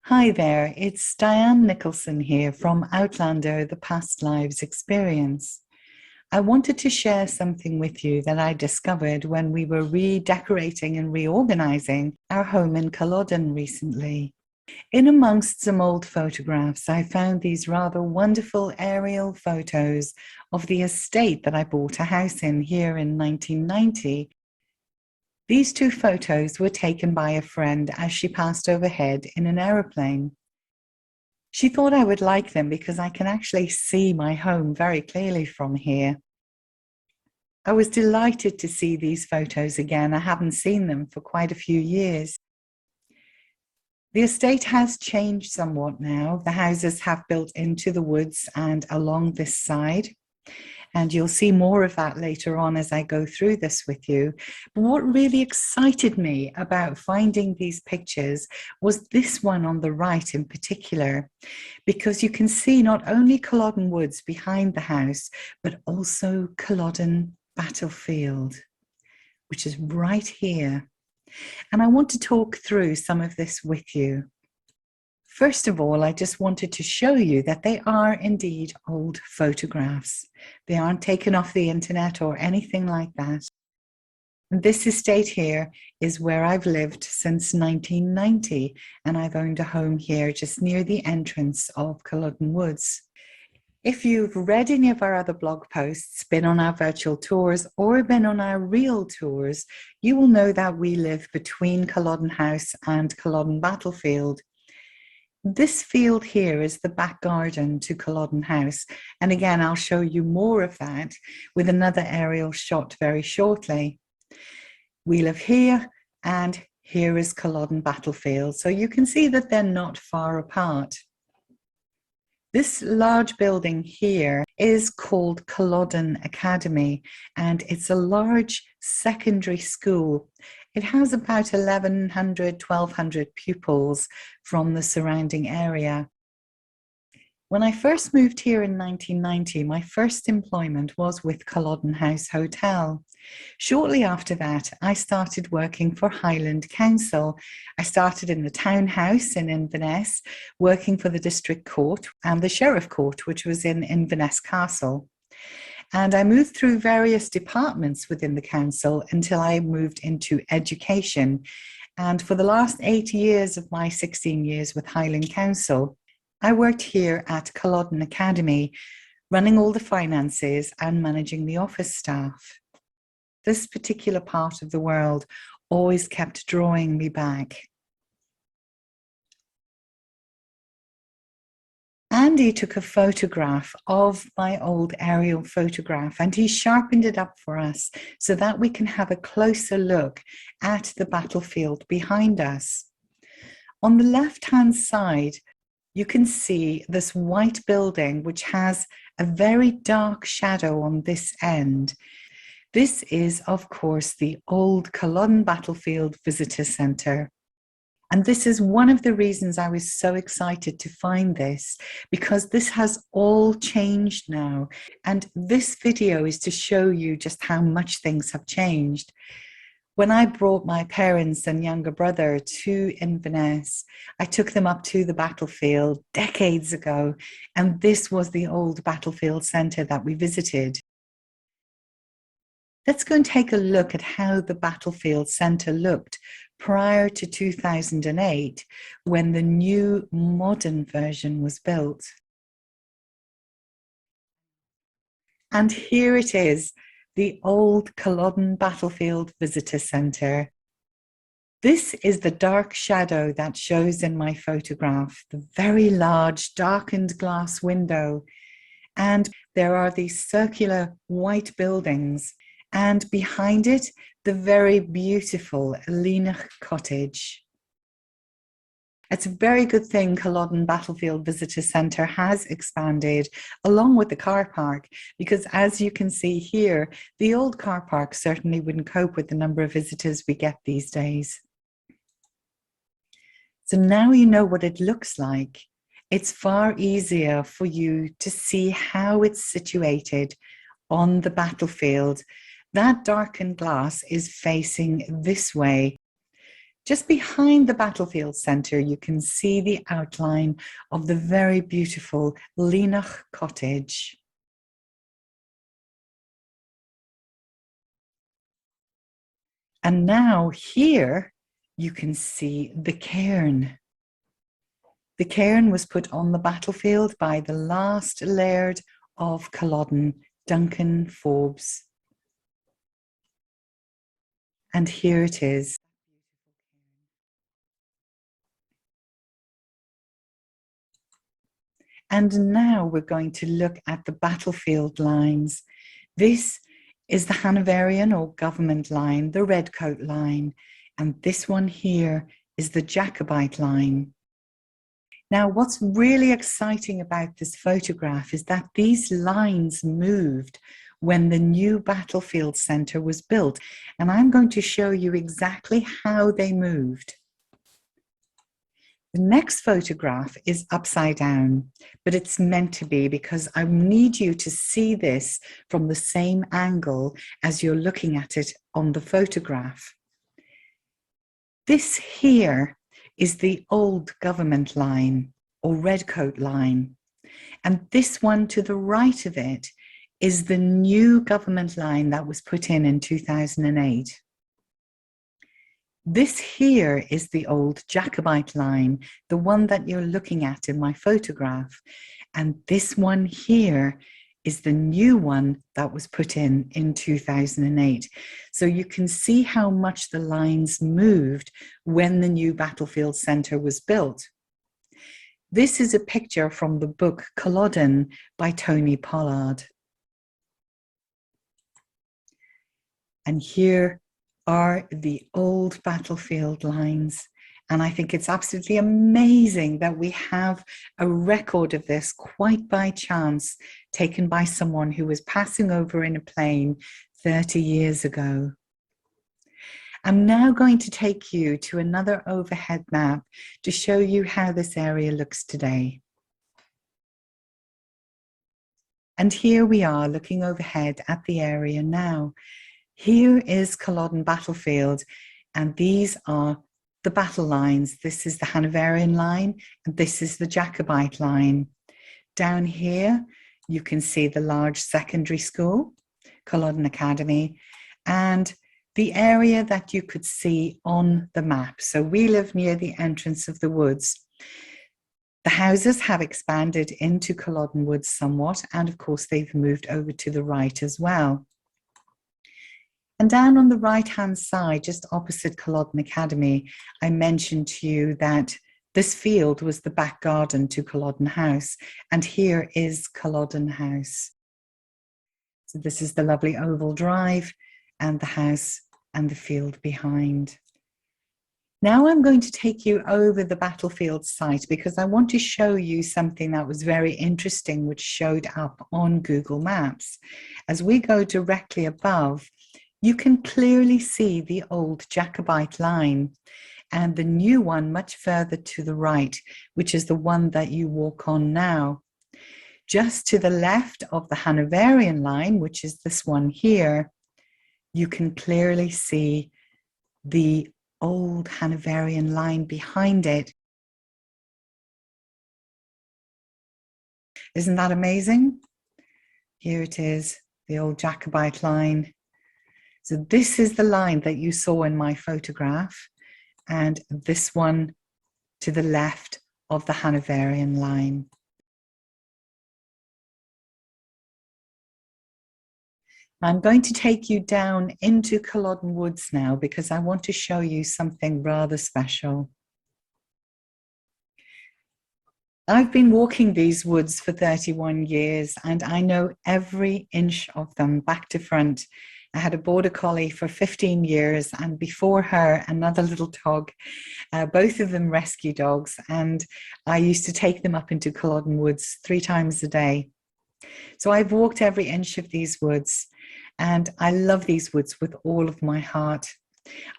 Hi there, it's Diane Nicholson here from Outlander, the Past Lives Experience. I wanted to share something with you that I discovered when we were redecorating and reorganizing our home in Culloden recently. In amongst some old photographs, I found these rather wonderful aerial photos of the estate that I bought a house in here in 1990. These two photos were taken by a friend as she passed overhead in an aeroplane. She thought I would like them because I can actually see my home very clearly from here. I was delighted to see these photos again. I haven't seen them for quite a few years. The estate has changed somewhat now. The houses have built into the woods and along this side. And you'll see more of that later on as I go through this with you. But what really excited me about finding these pictures was this one on the right in particular, because you can see not only Culloden Woods behind the house, but also Culloden Battlefield, which is right here. And I want to talk through some of this with you. First of all, I just wanted to show you that they are indeed old photographs. They aren't taken off the internet or anything like that. This estate here is where I've lived since 1990, and I've owned a home here just near the entrance of Culloden Woods. If you've read any of our other blog posts, been on our virtual tours, or been on our real tours, you will know that we live between Culloden House and Culloden Battlefield. This field here is the back garden to Culloden House. And again, I'll show you more of that with another aerial shot very shortly. We live here, and here is Culloden Battlefield. So you can see that they're not far apart. This large building here is called Culloden Academy, and it's a large secondary school. It has about 1,100, 1,200 pupils from the surrounding area. When I first moved here in 1990, my first employment was with Culloden House Hotel. Shortly after that, I started working for Highland Council. I started in the townhouse in Inverness, working for the district court and the sheriff court, which was in Inverness Castle. And I moved through various departments within the council until I moved into education. And for the last 8 years of my 16 years with Highland Council, I worked here at Culloden Academy, running all the finances and managing the office staff. This particular part of the world always kept drawing me back. Andy took a photograph of my old aerial photograph and he sharpened it up for us so that we can have a closer look at the battlefield behind us. On the left-hand side, you can see this white building which has a very dark shadow on this end. This is, of course, the old Culloden Battlefield Visitor Centre. And this is one of the reasons I was so excited to find this, because this has all changed now. And this video is to show you just how much things have changed. When I brought my parents and younger brother to Inverness, I took them up to the battlefield decades ago, and this was the old battlefield centre that we visited. Let's go and take a look at how the battlefield centre looked prior to 2008, when the new modern version was built. And here it is, the old Culloden Battlefield Visitor Centre. This is the dark shadow that shows in my photograph, the very large darkened glass window. And there are these circular white buildings. And behind it, the very beautiful Lenach Cottage. It's a very good thing Culloden Battlefield Visitor Centre has expanded along with the car park, because as you can see here, the old car park certainly wouldn't cope with the number of visitors we get these days. So now you know what it looks like. It's far easier for you to see how it's situated on the battlefield. That darkened glass is facing this way. Just behind the battlefield centre, you can see the outline of the very beautiful Lenoch cottage. And now here you can see the cairn. The cairn was put on the battlefield by the last laird of Culloden, Duncan Forbes. And here it is. And now we're going to look at the battlefield lines. This is the Hanoverian or government line, the Redcoat line. And this one here is the Jacobite line. Now, what's really exciting about this photograph is that these lines moved when the new battlefield centre was built. And I'm going to show you exactly how they moved. The next photograph is upside down, but it's meant to be because I need you to see this from the same angle as you're looking at it on the photograph. This here is the old government line or Redcoat line. And this one to the right of it is the new government line that was put in 2008. This here is the old Jacobite line, the one that you're looking at in my photograph. And this one here is the new one that was put in 2008. So you can see how much the lines moved when the new battlefield centre was built. This is a picture from the book Culloden by Tony Pollard. And here are the old battlefield lines. And I think it's absolutely amazing that we have a record of this quite by chance, taken by someone who was passing over in a plane 30 years ago. I'm now going to take you to another overhead map to show you how this area looks today. And here we are looking overhead at the area now. Here is Culloden Battlefield, and these are the battle lines. This is the Hanoverian line, and this is the Jacobite line. Down here, you can see the large secondary school, Culloden Academy, and the area that you could see on the map. So we live near the entrance of the woods. The houses have expanded into Culloden Woods somewhat, and of course they've moved over to the right as well. And down on the right-hand side, just opposite Culloden Academy, I mentioned to you that this field was the back garden to Culloden House, and here is Culloden House. So this is the lovely oval drive and the house and the field behind. Now I'm going to take you over the battlefield site because I want to show you something that was very interesting, which showed up on Google Maps. As we go directly above, you can clearly see the old Jacobite line and the new one much further to the right, which is the one that you walk on now. Just to the left of the Hanoverian line, which is this one here, you can clearly see the old Hanoverian line behind it. Isn't that amazing? Here it is, the old Jacobite line. So this is the line that you saw in my photograph, and this one to the left of the Hanoverian line. I'm going to take you down into Culloden Woods now because I want to show you something rather special. I've been walking these woods for 31 years and I know every inch of them back to front. I had a border collie for 15 years and before her, another little dog, both of them rescue dogs. And I used to take them up into Culloden Woods 3 times a day. So I've walked every inch of these woods and I love these woods with all of my heart.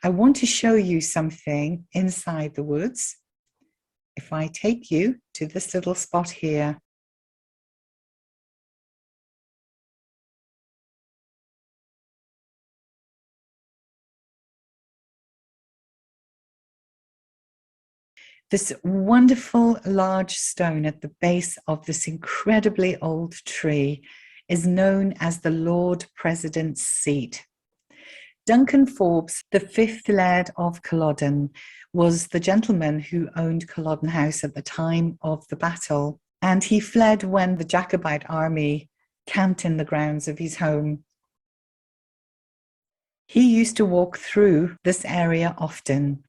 I want to show you something inside the woods. If I take you to this little spot here, This wonderful large stone at the base of this incredibly old tree is known as the Lord President's Seat. Duncan Forbes, the fifth laird of Culloden, was the gentleman who owned Culloden House at the time of the battle, and he fled when the Jacobite army camped in the grounds of his home. He used to walk through this area often,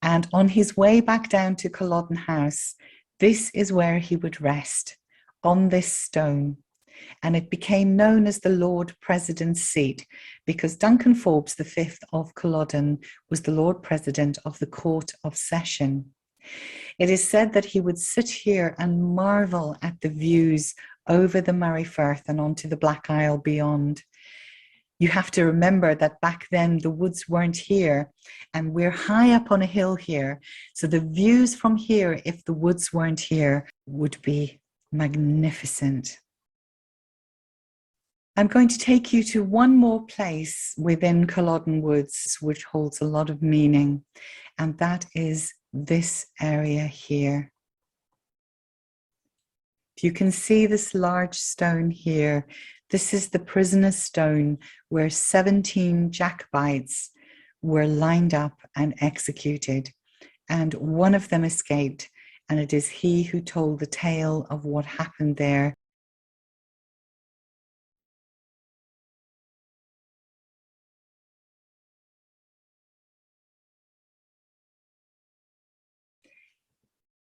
and on his way back down to Culloden House, this is where he would rest, on this stone. And it became known as the Lord President's Seat because Duncan Forbes, the fifth of Culloden, was the Lord President of the Court of Session. It is said that he would sit here and marvel at the views over the Moray Firth and onto the Black Isle beyond. You have to remember that back then the woods weren't here and we're high up on a hill here. So the views from here, if the woods weren't here, would be magnificent. I'm going to take you to one more place within Culloden Woods, which holds a lot of meaning, and that is this area here. If you can see this large stone here, this is the prisoner's stone where 17 Jacobites were lined up and executed, and one of them escaped, and it is he who told the tale of what happened there.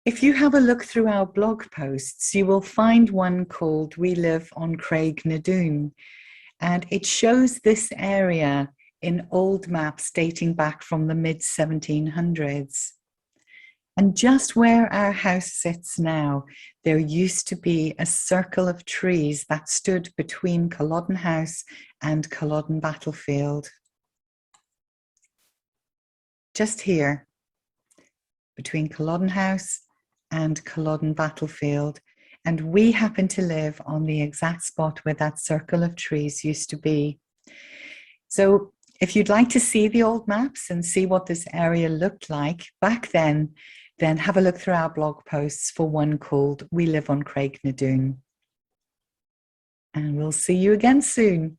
If you have a look through our blog posts, you will find one called We Live on Craig na Dun, and it shows this area in old maps dating back from the mid-1700s. And just where our house sits now, there used to be a circle of trees that stood between Culloden House and Culloden Battlefield. Just here, between Culloden House and Culloden Battlefield, and we happen to live on the exact spot where that circle of trees used to be. So if you'd like to see the old maps and see what this area looked like back then have a look through our blog posts for one called We Live on Craig na Dun. And we'll see you again soon.